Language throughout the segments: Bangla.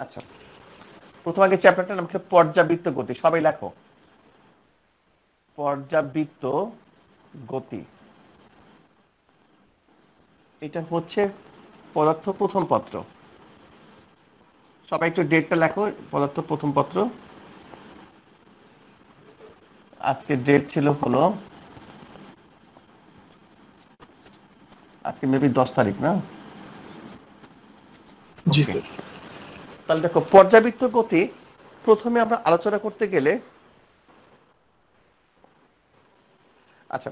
আচ্ছা, প্রথম আগে চ্যাপ্টারটার নাম হচ্ছে পর্যাবৃত্ত গতি। সবাই লেখো, পর্যাবৃত্ত গতি। এটা হচ্ছে পদার্থ প্রথম পত্র। সবাই একটু ডেটটা লেখো, পদার্থ প্রথম পত্র। আজকে ডেট ছিল হলো, আজকে মেবি 10 তারিখ না? জি ওকে, স্যার। তাহলে দেখো পর্যাবৃত্ত গতি প্রথমে আমরা আলোচনা করতে গেলে, আচ্ছা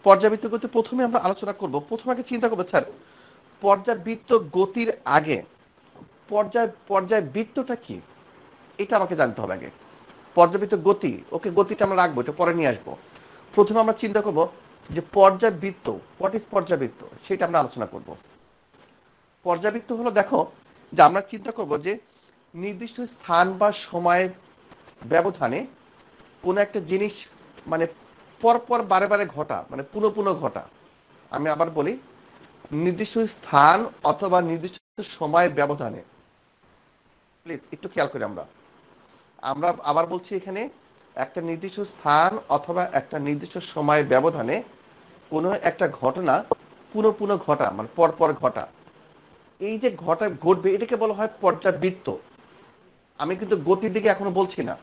পর্যাবৃত্ত গতি প্রথমে আমরা আলোচনা করব। প্রথমে আগে চিন্তা করবো স্যার, পর্যাবৃত্ত গতির আগে পর্যায়বৃত্তটা কি, এটা আমাকে জানতে হবে আগে। পর্যাবৃত্ত গতি, ওকে গতিটা আমরা রাখবো, এটা পরে নিয়ে আসবো। প্রথমে আমরা চিন্তা করব যে পর্যাবৃত্ত, হোয়াট ইজ পর্যাবৃত্ত, সেটা আমরা আলোচনা করব। পর্যাবৃত্ত হলো, দেখো যে আমরা চিন্তা করব যে নির্দিষ্ট স্থান বা সময়ের ব্যবধানে কোনো একটা জিনিস মানে পরপর বারে বারে ঘটা, মানে পুনঃ পুনঃ ঘটা। আমি আবার বলি, নির্দিষ্ট স্থান অথবা নির্দিষ্ট সময়ের ব্যবধানে, প্লিজ একটু খেয়াল করি আমরা আমরা আবার বলছি, এখানে একটা নির্দিষ্ট স্থান অথবা একটা নির্দিষ্ট সময়ের ব্যবধানে কোনো একটা ঘটনা পুনঃ পুনঃ ঘটা, মানে পরপর ঘটা। এই যে ঘটবে, এটাকে বলা হয় পর্যাবৃত্ত। আমি কিন্তু গতির দিকে এখনো বলছি না,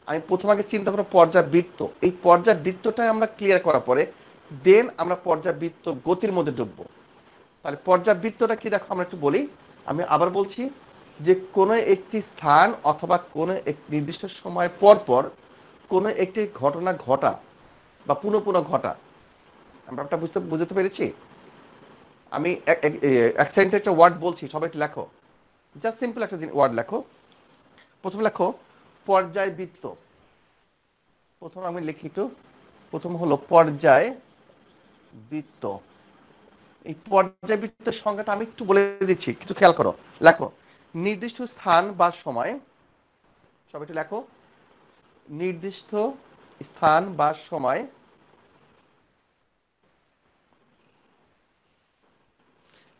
আমি প্রথম আগে চিন্তা করবো পর্যাবৃত্ত। এই পর্যাবৃত্তটাই আমরা ক্লিয়ার করার পরে দেন আমরা পর্যাবৃত্ত গতির মধ্যে ঢুকবো। তাহলে পর্যাবৃত্তটা কি, দেখো আমরা একটু বলি। আমি আবার বলছি যে কোনো একটি স্থান অথবা কোনো এক নির্দিষ্ট সময় পর পর কোনো একটি ঘটনা ঘটা বা পুনঃ পুনঃ ঘটা। আমরা একটা বুঝতে পেরেছি। আমি এক সেকেন্ডে একটা ওয়ার্ড বলছি, সবাই একটু লেখো, জাস্ট সিম্পল একটা ওয়ার্ড লেখো। প্রথম লেখো পর্যায়বৃত্ত। প্রথম আমি লিখি একটু, প্রথম হলো পর্যায়বৃত্ত। এই পর্যায়বৃত্তের সংজ্ঞাটা আমি একটু বলে দিচ্ছি, কিছু খেয়াল করো। লেখো, নির্দিষ্ট স্থান বা সময়, সবাই একটু লেখো, নির্দিষ্ট স্থান বা সময়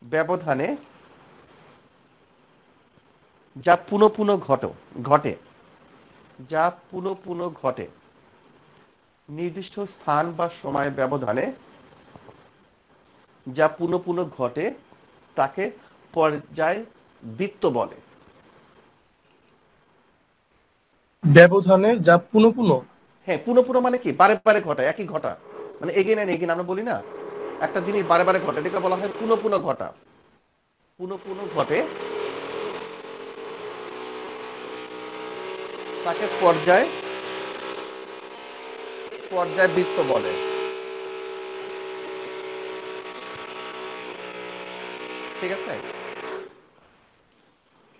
ব্যবধানে যা পুনঃ পুনঃ ঘটে, যা পুনঃ পুনঃ ঘটে, নির্দিষ্ট স্থান বা সময় ব্যবধানে যা পুনঃ পুনঃ ঘটে তাকে পর্যায়বৃত্ত বলে। ব্যবধানে যা পুনঃ পুনঃ, হ্যাঁ, পুনঃ পুনঃ মানে কি, বারে বারে ঘটা, একই ঘটা, মানে এগেন এন্ড এগেন আমরা বলি না, একটা জিনিস বারে বারে ঘটে, এটাকে বলা হয় পুনঃ পুনঃ ঘটা। পুনঃ পুনঃ ঘটে তাকে পর্যায়বৃত্ত বলে। ঠিক আছে,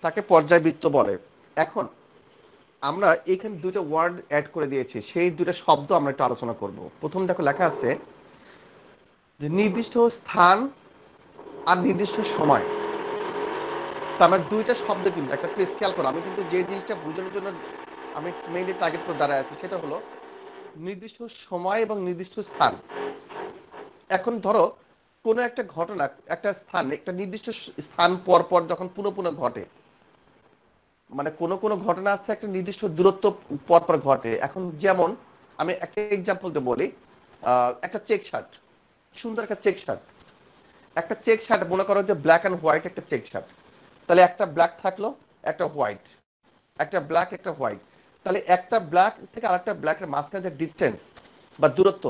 তাকে পর্যায়বৃত্ত বলে। এখন আমরা এখানে দুটো ওয়ার্ড অ্যাড করে দিয়েছি, সেই দুটো শব্দ আমরা একটু আলোচনা করব। প্রথম দেখো লেখা আছে যে নির্দিষ্ট স্থান আর নির্দিষ্ট সময়। তা আমার দুইটা শব্দ, কিন্তু একটা প্লিজ খেয়াল করো, আমি কিন্তু যে জিনিসটা বোঝানোর জন্য আমি মেইনলি টার্গেট করে দাঁড়ায় আছি সেটা হলো নির্দিষ্ট সময় এবং নির্দিষ্ট স্থান। এখন ধরো কোনো একটা ঘটনা, একটা স্থান, একটা নির্দিষ্ট স্থান পর পর যখন পুনঃ পুনঃ ঘটে, মানে কোনো কোনো ঘটনা আছে একটা নির্দিষ্ট দূরত্ব পর পর ঘটে। এখন যেমন আমি একটা এক্সাম্পল দিয়ে বলি, একটা চেক শার্ট, সুন্দর একটা চেক শার্ট, একটা চেক শার্ট মনে করো যে ব্ল্যাক অ্যান্ড হোয়াইট একটা চেক শার্ট। তাহলে একটা ব্ল্যাক থাকলো, একটা হোয়াইট, একটা ব্ল্যাক একটা হোয়াইট। তাহলে একটা ব্ল্যাক থেকে আরেকটা ব্ল্যাকের মাঝখানে যে ডিস্টেন্স বা দূরত্ব,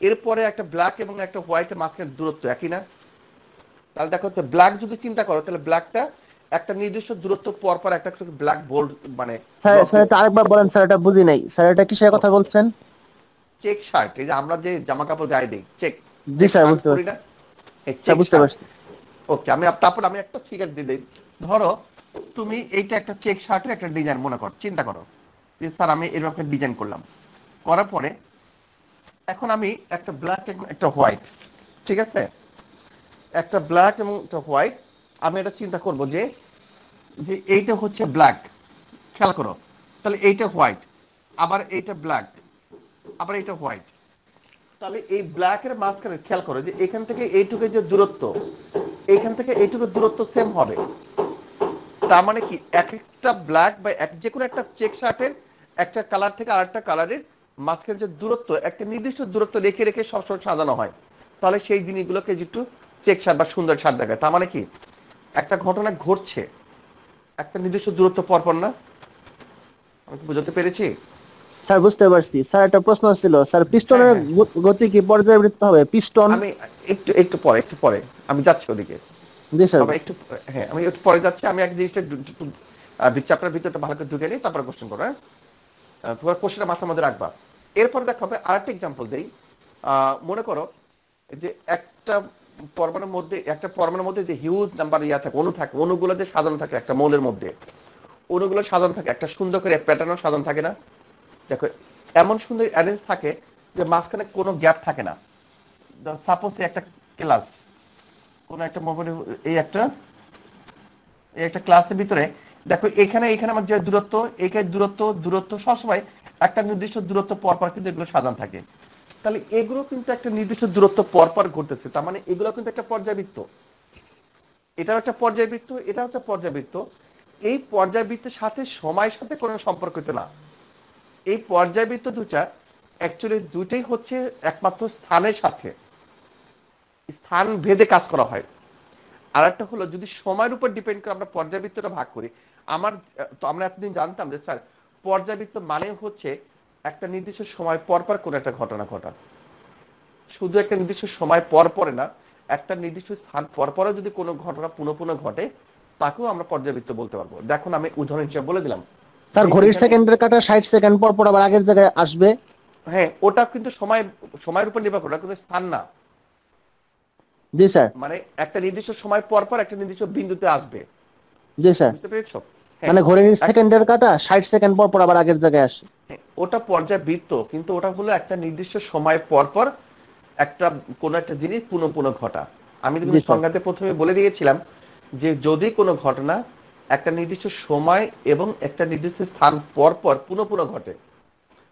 এরপরে একটা ব্ল্যাক এবং একটা হোয়াইটের মাঝখানে দূরত্ব একই না? তাহলে দেখো হচ্ছে ব্ল্যাক যদি চিন্তা করো, তাহলে ব্ল্যাকটা একটা নির্দিষ্ট দূরত্ব পর পর একটা ব্ল্যাক বোল্ড মানে স্যার ড্রপ স্যার দিবে। এটা আরেকবার বলেন স্যার, এটা বুঝি নাই স্যার, এটা কিসের কথা ওকে, বলছেন? চেক শার্ট, এই যে আমরা যে জামা কাপড় গায়ে দিই, চেক জি চেক স্যার, শার্ট বুঝতে পরি পারছি। না, এই স্যার চেক বুঝতে শার্ট। পারছি। ওকে, তারপর আমি একটা ফিগার দিয়ে দিই। ধরো তুমি এইটা একটা চেক শার্টের একটা ডিজাইন মনে করো, চিন্তা করো যে স্যার আমি এরকম একটা ডিজাইন করলাম, করার পরে এখন আমি একটা ব্ল্যাক এবং একটা হোয়াইট, ঠিক আছে, একটা ব্ল্যাক এবং একটা হোয়াইট, আমি এটা চিন্তা করব যে যে এইটা হচ্ছে ব্ল্যাক, খেয়াল করো, তাহলে এইটা হোয়াইট, আবার এইটা ব্ল্যাক, আবার এইটা হোয়াইট। তাহলে এই ব্ল্যাকের মাঝখানে খেয়াল করো যে এখান থেকে এইটুকু যে দূরত্ব, এইখান থেকে এইটুকু দূরত্ব সেম হবে। তার মানে কি এক একটা ব্ল্যাক বা যে কোনো একটা চেক শার্টের একটা কালার থেকে আরেকটা কালারের মাঝখানে যে দূরত্ব একটা নির্দিষ্ট দূরত্ব রেখে রেখে সবসময় সাজানো হয়, তাহলে সেই জিনিসগুলোকে একটু চেক শার্ট বা সুন্দর শার্ট দেখায়। তার মানে কি একটা ঘটনা ঘটছে একটা নির্দিষ্ট দূরত্ব পরপর না? আমি কি বুঝতে পেরেছি? স্যার বুঝতে পারছি। স্যার একটা প্রশ্ন ছিল স্যার, হ্যাঁ পিস্টনের হ্যাঁ, গতি কি পর্যায়বৃত্ত হবে? পিস্টন। আমি একটু পরে আমি যাচ্ছি ওদিকে। জি স্যার। সবাই একটু, হ্যাঁ আমি একটু পরে যাচ্ছি। আমি এক জিনিসটা চ্যাপ্টার ভিতরটা ভালো করে ঢুকে নিই, তারপরে কোশ্চেন করো। হ্যাঁ, তোমার কোশ্চেনটা মাথার মধ্যে রাখবা। এরপর দেখা হবে আরেকটা এক্সাম্পল দেই। মনে করো যে একটা পরমাণুর মধ্যে যে হিউজ নাম্বার থাকে, অণু থাকে, অণুগুলো যে সাজানো থাকে একটা মৌলের মধ্যে, অণুগুলো সাজানো থাকে একটা সুন্দর করে প্যাটার্নও সাজানো থাকে না? দেখো এমন সুন্দর অ্যারেঞ্জ থাকে যে মাঝখানে কোনো গ্যাপ থাকে না। সাপোজ একটা ক্লাস, কোন একটা মোবাইল, এই একটা ক্লাসের ভিতরে দেখো এখানে আমার যে দূরত্ব, এখানে দূরত্ব সবসময় একটা নির্দিষ্ট দূরত্ব পরপর কিন্তু এগুলো সাজানো থাকে। তাহলে এগুলো কিন্তু একটা নির্দিষ্ট দূরত্ব পরপর ঘটতেছে, তার মানে এগুলো কিন্তু একটা পর্যায়বৃত্ত। এটাও একটা পর্যায়বৃত্ত, এটাও একটা পর্যায়বৃত্ত। এই পর্যায়বৃত্তের সাথে সময়ের সাথে কোনো সম্পর্কিত না। এই পর্যায়বৃত্ত দুটা অ্যাকচুয়ালি দুইটাই হচ্ছে একমাত্র স্থানের সাথে, স্থান ভেদে কাজ করা হয়। আর একটা হলো যদি সময়ের উপর ডিপেন্ড করে আমরা পর্যায়বৃত্তটা ভাগ করি। আমরা এতদিন জানতাম যে স্যার পর্যায়বৃত্ত মানে হচ্ছে একটা নির্দিষ্ট সময় পর পর কোনো একটা ঘটনা ঘটা। শুধু একটা নির্দিষ্ট সময় পর পরে না, একটা নির্দিষ্ট স্থান পর পরে যদি কোনো ঘটনা পুনঃ পুনঃ ঘটে তাকেও আমরা পর্যায়বৃত্ত বলতে পারবো। দেখুন আমি উদাহরণ হিসেবে বলে দিলাম স্যার যে ঘড়ির এখানে, সেকেন্ডের কাটা 60 সেকেন্ড পর পর আবার আগের জায়গায় আসবে। হ্যাঁ ওটা কিন্তু সময়ের উপর নির্ভর করে, ওটা কিন্তু স্থান না। জি স্যার। মানে একটা নির্দিষ্ট সময় পর পর একটা নির্দিষ্ট বিন্দুতে আসবে। জি স্যার। বুঝতে পেরেছো? হ্যাঁ, মানে ঘড়ির সেকেন্ডের কাটা 60 সেকেন্ড পর পর আবার আগের জায়গায় আসে। ওটা পর্যায়বৃত্ত, কিন্তু ওটা হলো একটা নির্দিষ্ট সময় পর পর একটা কোনো একটা জিনিস পুনঃ পুনঃ ঘটা। আমি জি কিন্তু স্যার। সংজ্ঞাতে প্রথমে বলে দিয়েছিলাম যে যদি কোনো ঘটনা একটা নির্দিষ্ট সময় এবং একটা নির্দিষ্ট স্থান পর পর পুনঃ পুনঃ ঘটে,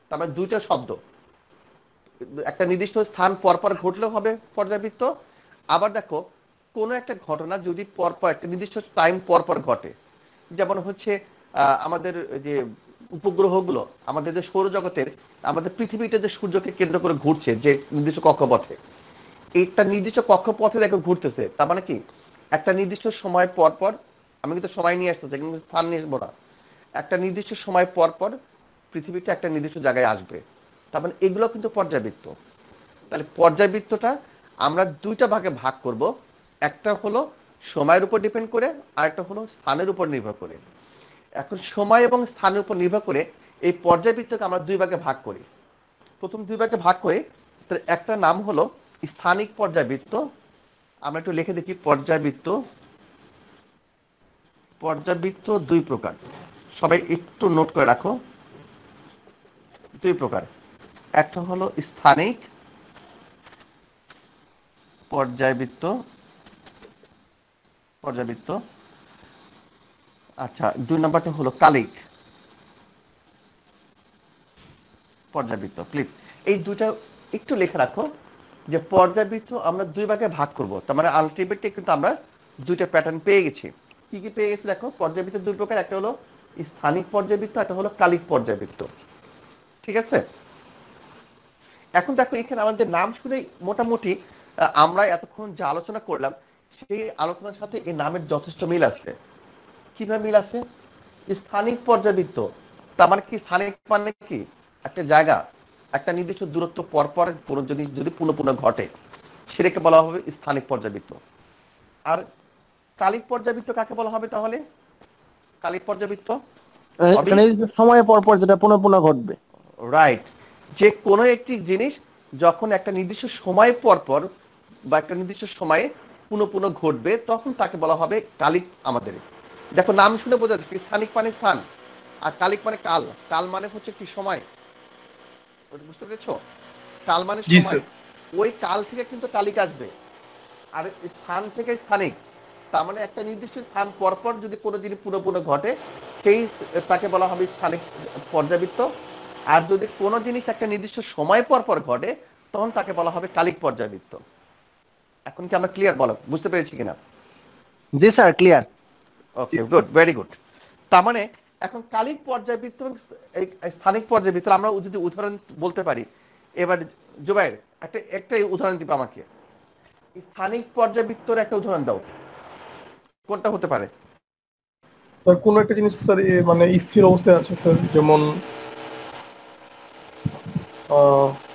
তার মানে দুইটা শব্দ, একটা নির্দিষ্ট স্থান পর পর ঘটলেও হবে পর্যায়বৃত্ত। আবার দেখো কোনো একটা ঘটনা যদি পরপর একটা নির্দিষ্ট টাইম পর পর ঘটে, যেমন হচ্ছে আমাদের যে উপগ্রহগুলো, আমাদের যে সৌরজগতের, আমাদের পৃথিবীটা যে সূর্যকে কেন্দ্র করে ঘুরছে যে নির্দিষ্ট কক্ষপথে, একটা নির্দিষ্ট কক্ষপথে দেখো ঘুরতেছে, তার মানে কি একটা নির্দিষ্ট সময় পর পর, আমি কিন্তু সময় নিয়ে আসতেছি কিন্তু স্থান নিয়ে আসবো না, একটা নির্দিষ্ট সময় পর পর পৃথিবীটা একটা নির্দিষ্ট জায়গায় আসবে। তার মানে এগুলো কিন্তু পর্যায়বৃত্ত। তাহলে পর্যায়বৃত্তটা আমরা দুইটা ভাগে ভাগ করব, একটা হলো সময়ের উপর ডিপেন্ড করে আর একটা হলো স্থানের উপর নির্ভর করে। এখন সময় এবং স্থানের উপর নির্ভর করে এই পর্যায়বৃত্তকে আমরা দুই ভাগে ভাগ করি। প্রথম দুই ভাগে ভাগ করে একটা নাম হলো স্থানিক পর্যায়বৃত্ত। আমরা একটু লিখে দেখি পর্যায়বৃত্ত। পর্যায়বৃত্ত দুই প্রকার, সবাই একটু নোট করে রাখো। দুই প্রকার, একটা হলো স্থানিক পর্যায়বৃত্ত, আচ্ছা দুই নম্বরটা হলো কালিক পর্যায়বৃত্ত। প্লিজ এই দুইটা একটু লিখে রাখো যে পর্যায়বৃত্ত আমরা দুই ভাগে ভাগ করব, তার মানে আলটিমেটলি কিন্তু আমরা দুইটা প্যাটার্ন পেয়ে গেছি। কি কি পেয়ে গেছি দেখো, পর্যায়বৃত্ত দুই প্রকার, একটা হলো স্থানিক পর্যায়বৃত্ত, একটা হলো কালিক পর্যায়বৃত্ত। ঠিক আছে? এখন দেখো এখানে আমাদের নাম শুনে মোটামুটি আমরা এতক্ষণ যে আলোচনা করলাম সেই আলোচনার সাথে এই নামের যথেষ্ট মিল আছে। কিভাবে মিল আছে? স্থানিক পর্যায়বৃত্ত, তার মানে কি স্থানিক মানে কি একটা জায়গা, একটা নির্দিষ্ট দূরত্ব পর পর কোনো জিনিস যদি পুনঃ পুনঃ ঘটে সেটাকে বলা হবে স্থানিক পর্যায়বৃত্ত। আর কালিক পর্যায়বৃত্ত কাকে বলা হবে তাহলে? কালিক পর্যায়বৃত্ত এখানে সময় পর পর যেটা পুনঃ পুনঃ ঘটবে। রাইট, যে কোনো একটি জিনিস যখন একটা নির্দিষ্ট সময় পর পর বা একটা নির্দিষ্ট সময়ে পুনঃ পুনঃ ঘটবে তখন তাকে বলা হবে কালিক। আমাদের দেখো নাম শুনে বোঝা যাচ্ছে স্থানিক মানে স্থান আর কালিক মানে কাল। কাল মানে হচ্ছে কি সময়, বুঝতে পেরেছো? কাল মানে জি সময়, স্যার। ওই কাল থেকে কিন্তু কালিক আসবে। আর স্থান থেকে স্থানিক, তার মানে একটা নির্দিষ্ট স্থান পর পর যদি কোনো জিনিস পুনঃ পুনঃ ঘটে সেই তাকে বলা হবে স্থানিক পর্যায়বৃত্ত। আর যদি কোনো জিনিস একটা নির্দিষ্ট সময় পর পর ঘটে তখন তাকে বলা হবে কালিক পর্যায়বৃত্ত। এখন কি আমরা ক্লিয়ার? বলো বুঝতে পেরেছি কিনা? জি স্যার ক্লিয়ার। ওকে, গুড, ভেরি গুড। তার মানে এখন কালিক পর্যায়বৃত্ত এবং এই স্থানিক পর্যায়বৃত্ত আমরা যদি উদাহরণ বলতে পারি, এবার জুবাইর একটা উদাহরণ দিবে আমাকে, স্থানিক পর্যায়বৃত্তর একটা উদাহরণ দাও, কোনটা হতে পারে? স্যার কোনো একটা জিনিস স্যার মানে স্থির অবস্থায় আছে স্যার, যেমন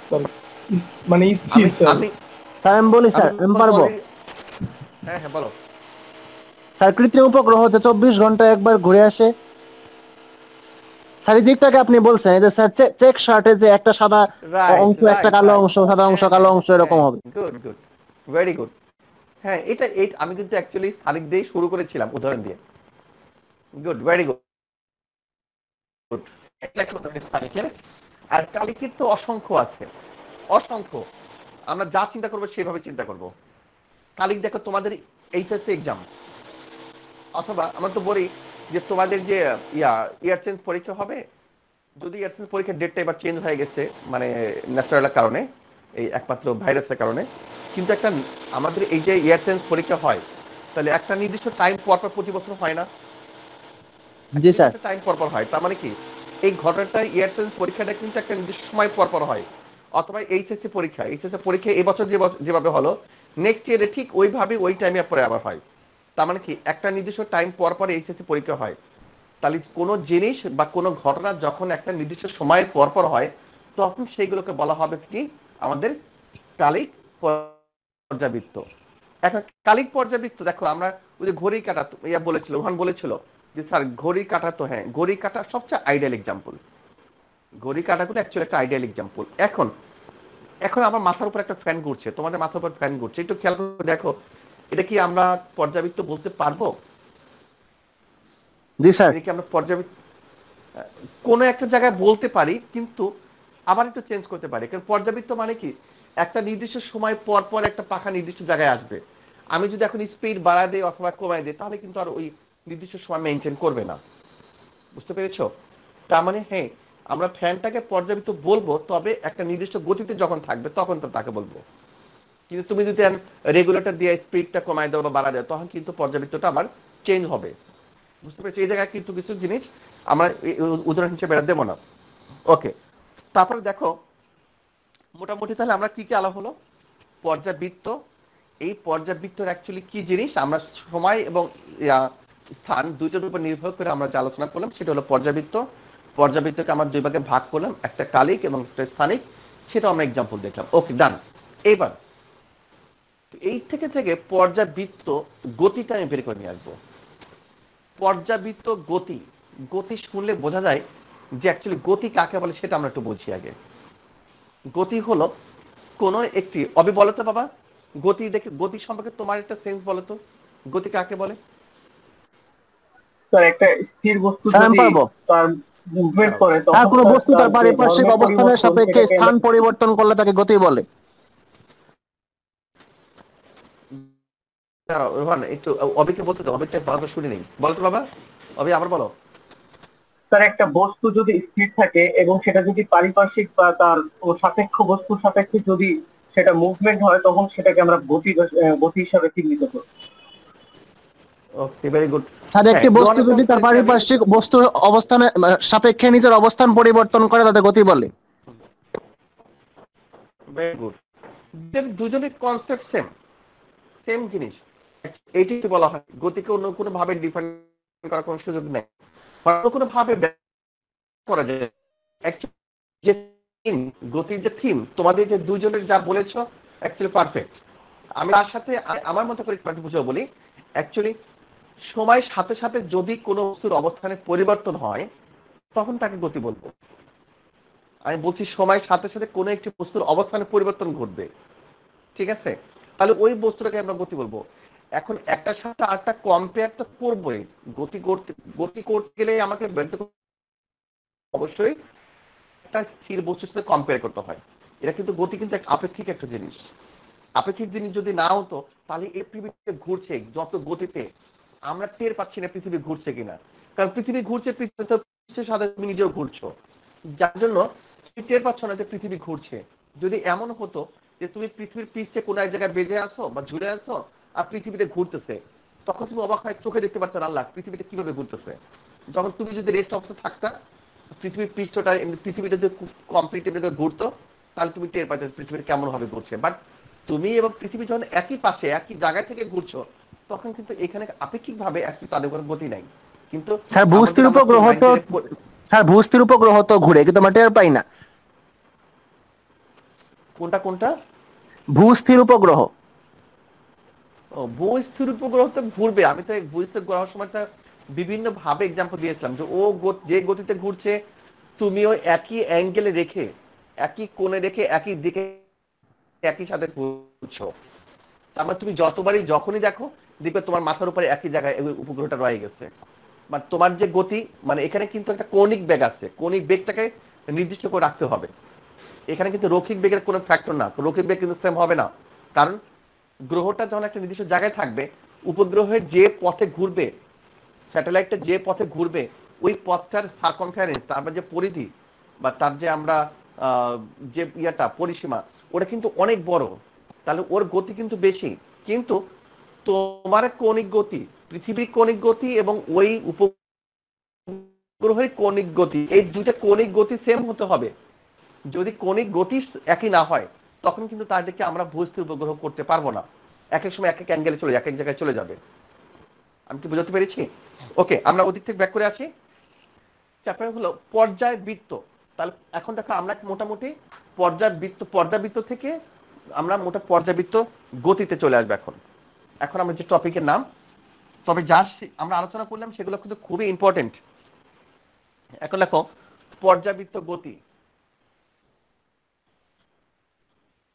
স্যার মানে স্থির আমি স্যার। আমি স্যার আমি বলি, স্যার আমি পারবো। হ্যাঁ হ্যাঁ বলো। স্যার কৃত্রিম উপগ্রহ হতে 24 ঘন্টায় একবার ঘুরে আসে। স্যার যেটাকে আপনি বলছেন, এই যে স্যার চেক শার্টে যে একটা সাদা রাইট অংশ, একটা রাইট কালো রাইট, অংশ, সাদা অংশ, কালো অংশ, এরকম হবে। Good good, very good. হ্যাঁ, এটা আমি কিন্তু অ্যাকচুয়ালি স্থানিক দিয়ে শুরু করেছিলাম উদাহরণ দিয়ে। Good, very good. এটা একটা উদাহরণ স্থানিকের। আর কালিকের তো অসংখ্য আছে, অসংখ্য। আমরা যা চিন্তা করবো সেভাবে চিন্তা করব। কালিক দেখো তোমাদের এইচএসসি এক্সাম, অথবা আমরা তো বলি যে তোমাদের যে ইয়ার চেঞ্জ পরীক্ষা হবে, যদি ইয়ার চেঞ্জ পরীক্ষার ডেটটা এবার চেঞ্জ হয়ে গেছে মানে ন্যাচারাল কারণে, এই একমাত্র ভাইরাসের কারণে, কিন্তু একটা আমাদের এই যে ইয়ার চেঞ্জ পরীক্ষা হয়, তাহলে একটা নির্দিষ্ট টাইম পর পর প্রতি বছর হয় না? জি স্যার। টাইম পর পর হয়, তার মানে কি এই ঘটনাটা ইয়ার চেঞ্জ পরীক্ষাটা কিন্তু একটা নির্দিষ্ট সময় পর পর হয়। অথবা এইচএসসি পরীক্ষা এবছর যেভাবে হলো, নেক্সট ইয়ারে ঠিক ওইভাবে ওই টাইমে পরে আবার হয়। তার মানে কি একটা নির্দিষ্ট টাইম পর পর এইচএসসি পরীক্ষা হয়। তাহলে কোনো জিনিস বা কোনো ঘটনা যখন একটা নির্দিষ্ট সময়ের পর পর হয়, তখন সেইগুলোকে বলা হবে কি আমাদের কালিক পর্যাবৃত্ত। এখন কালিক পর্যাবৃত্ত দেখো, আমরা ওই যে ঘড়ি কাটা বলেছিল, ওখান বলেছিল যে স্যার ঘড়ি কাটা, তো হ্যাঁ ঘড়ি কাটা সবচেয়ে আইডিয়াল এক্সাম্পল। ঘড়ি কাটাগুলো অ্যাকচুয়ালি একটা আইডিয়াল এক্সাম্পল। এখন আমার মাথার উপর একটা ফ্যান ঘুরছে, তোমাদের মাথার উপর ফ্যান ঘুরছে, একটু খেয়াল করে দেখো, এটা কি আমরা পর্যাবৃত্ত বলতে পারবো? জি স্যার। এটা কি আমরা পর্যাবৃত্ত কোনো একটা জায়গায় বলতে পারি, কিন্তু আবার একটু চেঞ্জ করতে পারি। কারণ পর্যাবৃত্ত মানে কি একটা নির্দিষ্ট সময় পর পর একটা পাখা নির্দিষ্ট জায়গায় আসবে। আমি যদি এখন স্পিড বাড়ায় দিই অথবা কমায় দিই, তাহলে কিন্তু আর ওই নির্দিষ্ট সময় মেনটেন করবে না। বুঝতে পেরেছো? তার মানে হ্যাঁ, আমরা ফ্যানটাকে পর্যাবৃত্ত বলবো, তবে একটা নির্দিষ্ট গতিতে যখন থাকবে তখন তো তাকে বলবো। কিন্তু তুমি যদি রেগুলেটর দিয়ে স্পিডটা কমায় দাও বা বাড়ায় দাও, তখন কিন্তু পর্যাবৃত্তটা আমার চেঞ্জ হবে। বুঝতে পেরেছি? এই জায়গায় কিন্তু কিছু জিনিস আমরা উদাহরণ হিসেবে দেবো না। ওকে, তারপরে দেখো মোটামুটি তাহলে আমরা কি কি আলাপ হলো? পর্যাবৃত্ত, এই পর্যাবৃত্তর অ্যাকচুয়ালি কি জিনিস, আমরা সময় এবং স্থান দুইটার উপর নির্ভর করে আমরা যে আলোচনা করলাম সেটা হলো পর্যাবৃত্ত। পর্যাবৃত্তকে আমরা দুই ভাগে ভাগ করলাম, একটা কালিক এবং একটা স্থানিক, সেটা আমরা এক্সাম্পল দেখলাম। ওকে, ডান। এবার এই থেকে পর্যাবৃত্ত গতিটা আমি বের করে নিয়ে আসবো। পর্যাবৃত্ত গতি, গতি শুনলে বোঝা যায় যে অ্যাকচুয়ালি গতি কাকে বলে সেটা আমরা একটু বুঝি আগে। গতি হলো কোন একটি বলো তো বাবা, গতি দেখে গতি সম্পর্কে তোমার একটা সেন্স বলো তো, গতি কাকে বলে? স্যার একটা স্থির বস্তু স্যার আমি যদি পারবো। তার মুভমেন্ট করে আর তখন কোনো বস্তু তার যে পারিপার্শ্বিক ধর্মের অবস্থানের পরিবর্তন সাপেক্ষে সেটাকে স্থান পরিবর্তন করলে তাকে গতি বলে। দাঁড়াও, রোহান একটু অবিকে বলতে দাও, অবিকটা বাবা শুনি নেই, বলো তো বাবা, অবি আবার বলো। স্যার একটা বস্তু যদি স্থির থাকে এবং সেটা যদি পারিপার্শ্বিক বা তার সাপেক্ষ বস্তুর সাপেক্ষে যদি সেটা মুভমেন্ট হয় তখন সেটাকে আমরা গতি হিসাবে চিহ্নিত করি। ওকে, ভেরি গুড। স্যার একটি বস্তু যদি তার পারিপার্শ্বিক বস্তুর অবস্থানের সাপেক্ষে নিজের অবস্থান পরিবর্তন করে তাকে গতি বলে। Very good. দুজনের কনসেপ্ট সেম, সেম জিনিস। এইটাই তো বলা হয় গতিকে অন্য কোনো ভাবে ডিফাইন করার কোনো সুযোগ নেই, অন্য কোনো ভাবে করা যায়। যে থিম, গতির যে থিম তোমাদের যে দুজনের যা বলেছো অ্যাকচুয়ালি পারফেক্ট। আমি তার সাথে আমার মতো করে একটু বুঝে বলি, অ্যাকচুয়ালি সময়ের সাথে সাথে যদি কোনো বস্তুর অবস্থানের পরিবর্তন হয় তখন তাকে গতি বলবো। আমি বলছি সময়ের সাথে সাথে কোনো একটি বস্তুর অবস্থানের পরিবর্তন ঘটবে, ঠিক আছে, তাহলে ওই বস্তুটাকে আমরা গতি বলবো। এখন একটার সাথে আরেকটা কম্পেয়ার তো করবোই, গতি করতে গেলে আমাকে অবশ্যই একটা স্থির বস্তুর সাথে কম্পেয়ার করতে হয়। এটা কিন্তু গতি কিন্তু একটা আপেক্ষিক একটা জিনিস। আপেক্ষিক জিনিস যদি না হতো তাহলে এই পৃথিবীতে ঘুরছে যত গতিতে আমরা টের পাচ্ছি না পৃথিবী ঘুরছে কিনা। কারণ পৃথিবী ঘুরছে, পৃথিবীর সাথে তুমি নিজেও ঘুরছো, যার জন্য তুমি টের পাচ্ছ না যে পৃথিবী ঘুরছে। যদি এমন হতো যে তুমি পৃথিবীর পৃষ্ঠে কোনো এক জায়গায় বেজে আসো বা ঝুলে আসো আর পৃথিবীতে ঘুরতেছে, তখন তুমি অবাক হয় চোখে দেখতে পাচ্ছ আল্লাহ পৃথিবীটা কিভাবে ঘুরতেছে। যখন তুমি যদি রেস্ট অবস্থায় থাকতা, পৃথিবীর পৃষ্ঠটা পৃথিবীটা যদি কমপ্লিটলি ঘুরতো, তাহলে তুমি টের পাইতে পৃথিবীটা কেমন ভাবে ঘুরছে। বাট তুমি এবং পৃথিবী যখন একই পাশে একই জায়গা থেকে ঘুরছো, তখন কিন্তু এখানে আপেক্ষিকভাবে একটু তাদের কোনো গতি নাই। কিন্তু স্যার ভূস্থির উপগ্রহ তো স্যার ভূস্থির উপগ্রহ তো ঘুরে, কিন্তু আমরা টের পাই না। কোনটা কোনটা? ভূস্থির উপগ্রহ। ও, ভূস্থির উপগ্রহ তো ঘুরবে। আমি তো ভূস্থির গ্রহ সময়টা বিভিন্ন ভাবে এক্সাম্পল দিয়েছিলাম যে ও যে গতিতে ঘুরছে, তুমিও একই অ্যাঙ্গেলে রেখে, একই কোণে রেখে, একই দিকে একই সাথে ঘুরছো। তার মানে তুমি যতবারই যখনই দেখো, দেখবে তোমার মাথার উপরে একই জায়গায় উপগ্রহটা রয়ে গেছে। মানে তোমার যে গতি, মানে এখানে কিন্তু একটা কৌণিক বেগ আছে, কৌণিক বেগটাকে নির্দিষ্ট করে রাখতে হবে। এখানে কিন্তু রৈখিক বেগের কোনো ফ্যাক্টর না, রৈখিক বেগ কিন্তু সেম হবে না। কারণ গ্রহটা যখন একটা নির্দিষ্ট জায়গায় থাকবে, উপগ্রহের যে পথে ঘুরবে, স্যাটেলাইটটা যে পথে ঘুরবে, ওই পথটার সার্কমফারেন্স, তারপর যে পরিধি বা তার যে আমরা যে ইয়াটা পরিসীমা, ওটা কিন্তু অনেক বড়। তাহলে ওর গতি কিন্তু বেশি। কিন্তু তোমার কৌণিক গতি, পৃথিবীর কৌণিক গতি এবং ওই উপগ্রহের কৌণিক গতি, এই দুইটা কৌণিক গতি সেম হতে হবে। যদি কৌণিক গতি একই না হয়, তখন কিন্তু তাদেরকে আমরা ভূস্থির উপগ্রহ করতে পারবো না। এক এক সময় এক এক অ্যাঙ্গেলে চলে, এক এক জায়গায় চলে যাবে। আমি কি বোঝাতে পেরেছি? ওকে, আমরা ওদিক থেকে ব্যাক করে আসি। চ্যাপ্টার হলো পর্যায়বৃত্ত। তাহলে এখন দেখো আমরা মোটামুটি পর্যাবৃত্ত থেকে আমরা পর্যাবৃত্ত গতিতে চলে আসবো। এখন আমরা যে টপিকের নাম, তবে যা আমরা আলোচনা করলাম সেগুলো কিন্তু খুবই ইম্পর্টেন্ট। এখন দেখো পর্যাবৃত্ত গতি।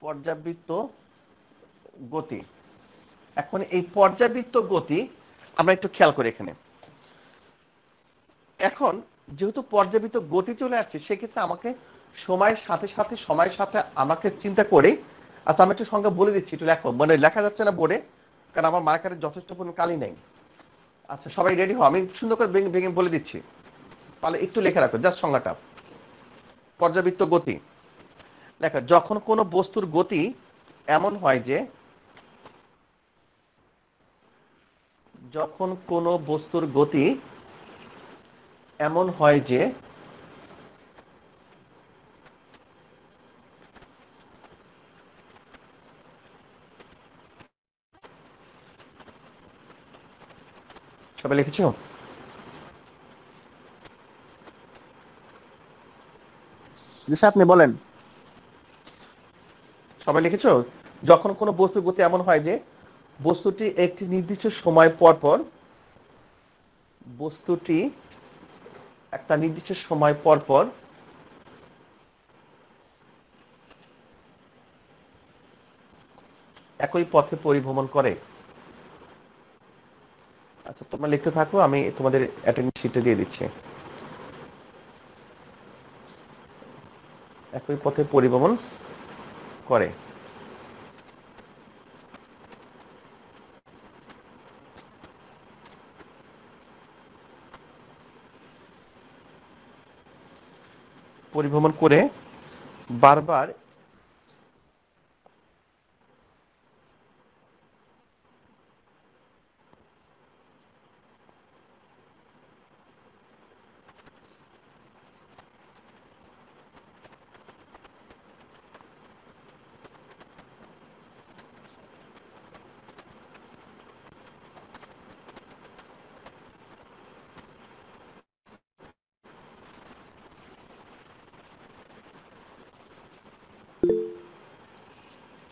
পর্যাবৃত্ত গতি, এখন এই পর্যাবৃত্ত গতি আমরা একটু খেয়াল করি এখানে। এখন যেহেতু পর্যাবৃত্ত গতি চলে আসছে, সেক্ষেত্রে আমাকে সময়ের সাথে আমাকে চিন্তা করে, আচ্ছা আমি একটু সংজ্ঞা বলে দিচ্ছি, একটু লেখো, মানে লেখা যাচ্ছে না বোর্ডে, কারণ আমার মার্কারের যথেষ্ট পরিমাণ কালি নেই। আচ্ছা সবাই রেডি হও, আমি সুন্দর করে ভেঙে ভেঙে বলে দিচ্ছি, তাহলে একটু লেখা রাখো জাস্ট সংজ্ঞাটা। পর্যাবৃত্ত গতি লেখা, যখন কোনো বস্তুর গতি এমন হয় যে, যখন কোনো বস্তুর গতি এমন হয় যে সবাই লিখেছো? জি স্যার, আপনি বলেন। সবাই লিখেছো? যখন কোনো বস্তুর গতি এমন হয় যে বস্তুটি একটি নির্দিষ্ট সময় পর পর, বস্তুটি একটা নির্দিষ্ট সময় পর পর একই পথে পরিভ্রমণ করে। আচ্ছা তোমরা লিখতে থাকো, আমি তোমাদের অ্যাটেন্ডেন্স শিটে দিয়ে দিচ্ছি। একই পথে পরিভ্রমণ করে। পরিভ্রমণ করে বারবার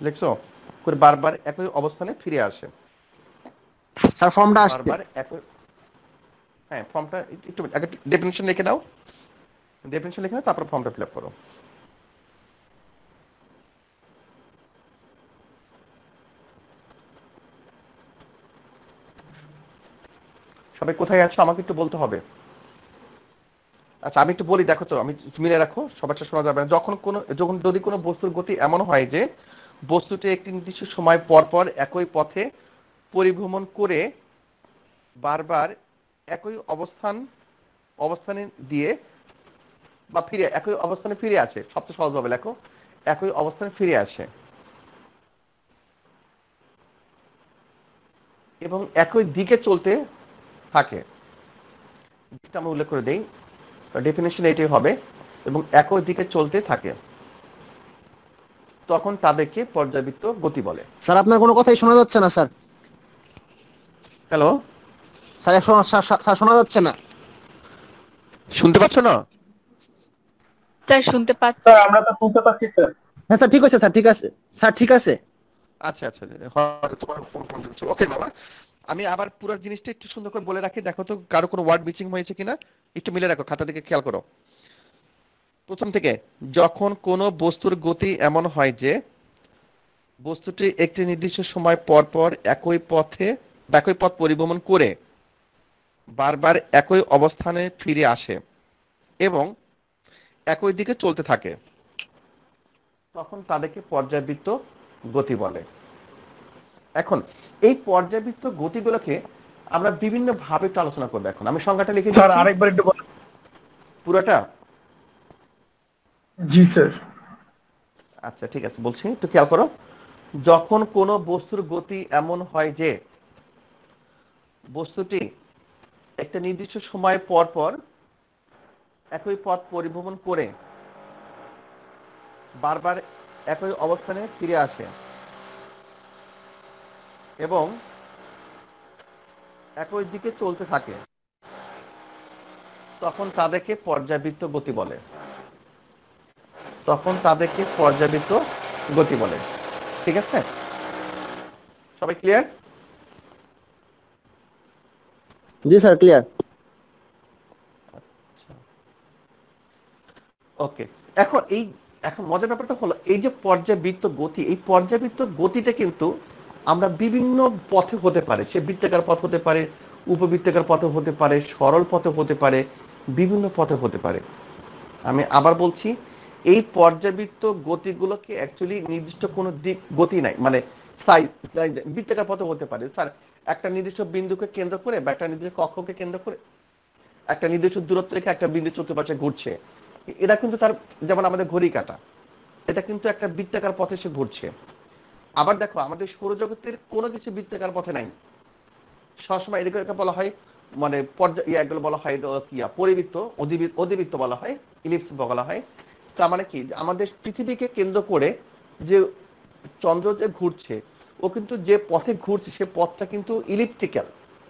লিখছো করে বারবার একই অবস্থানে ফিরে আসে। স্যার ফর্মটা আসছে। বারবার একই, হ্যাঁ ফর্মটা একটু আগে ডেফিনিশন লিখে দাও, ডেফিনিশন লিখে দাও, তারপর ফর্মটা ফিল আপ করো। সবাই কোথায় আছো আমাকে একটু বলতে হবে। আচ্ছা আমি একটু বলি, দেখো তো, আমি মিলে রাখো, সবারটা শোনা যাবে না। যখন যদি কোনো বস্তুর গতি এমন হয় যে বস্তুটি একটি নির্দিষ্ট সময় পর পর একই পথে পরিভ্রমণ করে বারবার একই অবস্থানে দিয়ে বা ফিরে একই অবস্থানে ফিরে আসে, সবচেয়ে সহজভাবে লেখো, একই অবস্থানে ফিরে আসে। এবং একই দিকে চলতে থাকে, যেটা আমরা উল্লেখ করে দেই, ডেফিনেশন এটাই হবে, এবং একই দিকে চলতে থাকে, তখন তাদেরকে পর্যাবৃত্ত গতি বলে। স্যার আপনার কোনো কথাই শোনা যাচ্ছে না স্যার। হ্যালো স্যার স্যার শোনা যাচ্ছে না। শুনতে পাচ্ছ না? স্যার শুনতে পাচ্ছি। স্যার আমরা তো শুনতে পাচ্ছি স্যার। হ্যাঁ স্যার ঠিক আছে স্যার, ঠিক আছে স্যার, ঠিক আছে। আচ্ছা আচ্ছা, হয়তো তোমার ফোন করছে। ওকে বাবা, আমি আবার পুরো জিনিসটা একটু সুন্দর করে বলে রাখি, দেখো তো কারো কোনো ওয়ার্ড মিসিং হয়েছে কিনা, একটু মিলে রাখো, খাতা দিকে খেয়াল করো। প্রথম থেকে, যখন কোনো বস্তুর গতি এমন হয় যে বস্তুটি একটি নির্দিষ্ট সময় পর পর একই পথ পরিভ্রমণ করে বারবার একই অবস্থানে ফিরে আসে এবং একই দিকে চলতে থাকে, তখন তাদেরকে পর্যায়বৃত্ত গতি বলে। এখন এই পর্যায়বৃত্ত গতিগুলোকে আমরা বিভিন্ন ভাবে একটু আলোচনা করবো। এখন আমি সংজ্ঞাটা লিখে স্যার দিচ্ছি, আরেকবার একটু বলেন। পুরোটা। জি স্যার। আচ্ছা ঠিক আছে, বলছি, একটু খেয়াল করো। যখন কোনো বস্তুর গতি এমন হয় যে বস্তুটি একটা নির্দিষ্ট সময় পর পর একই পথ পরিভ্রমণ করে বারবার একই অবস্থানে ফিরে আসে এবং একই দিকে চলতে থাকে, তখন তাদেরকে পর্যাবৃত্ত গতি বলে। ঠিক আছে, সবাই ক্লিয়ার? জি স্যার ক্লিয়ার। ওকে, এখন মজার ব্যাপারটা হলো, এই যে পর্যাবৃত্ত গতি, এই পর্যাবৃত্ত গতিটা কিন্তু আমরা বিভিন্ন পথে হতে পারে। সে বৃত্তাকার পথ হতে পারে, উপবৃত্তাকার পথে হতে পারে, সরল পথে হতে পারে, বিভিন্ন পথে হতে পারে। আমি আবার বলছি, এই পর্যাবৃত্ত গতিগুলোকে অ্যাকচুয়ালি নির্দিষ্ট কোনো দিক গতি নাই, মানে বৃত্তাকার পথে হতে পারে স্যার, একটা নির্দিষ্ট বিন্দুকে কেন্দ্র করে বা একটা নির্দিষ্ট কক্ষকে কেন্দ্র করে একটা নির্দিষ্ট দূরত্ব রেখে একটা বিন্দু চতুর্পাশে ঘুরছে। এটা কিন্তু তার, যেমন আমাদের ঘড়ি কাঁটা, এটা কিন্তু একটা বৃত্তাকার পথে সে ঘুরছে। আবার দেখো, আমাদের সৌরজগতের কোনো কিছু বৃত্তাকার পথে নাই, সবসময় এদিকে বলা হয়, মানে এগুলো বলা হয় পরিবৃত্ত, অধিবৃত্ত বলা হয়, ইলিপস বলা হয়। তার মানে কি, আমাদের পৃথিবীকে কেন্দ্র করে যে চন্দ্র যে ঘুরছে, ও কিন্তু যে পথে ঘুরছে সে পথটা কিন্তু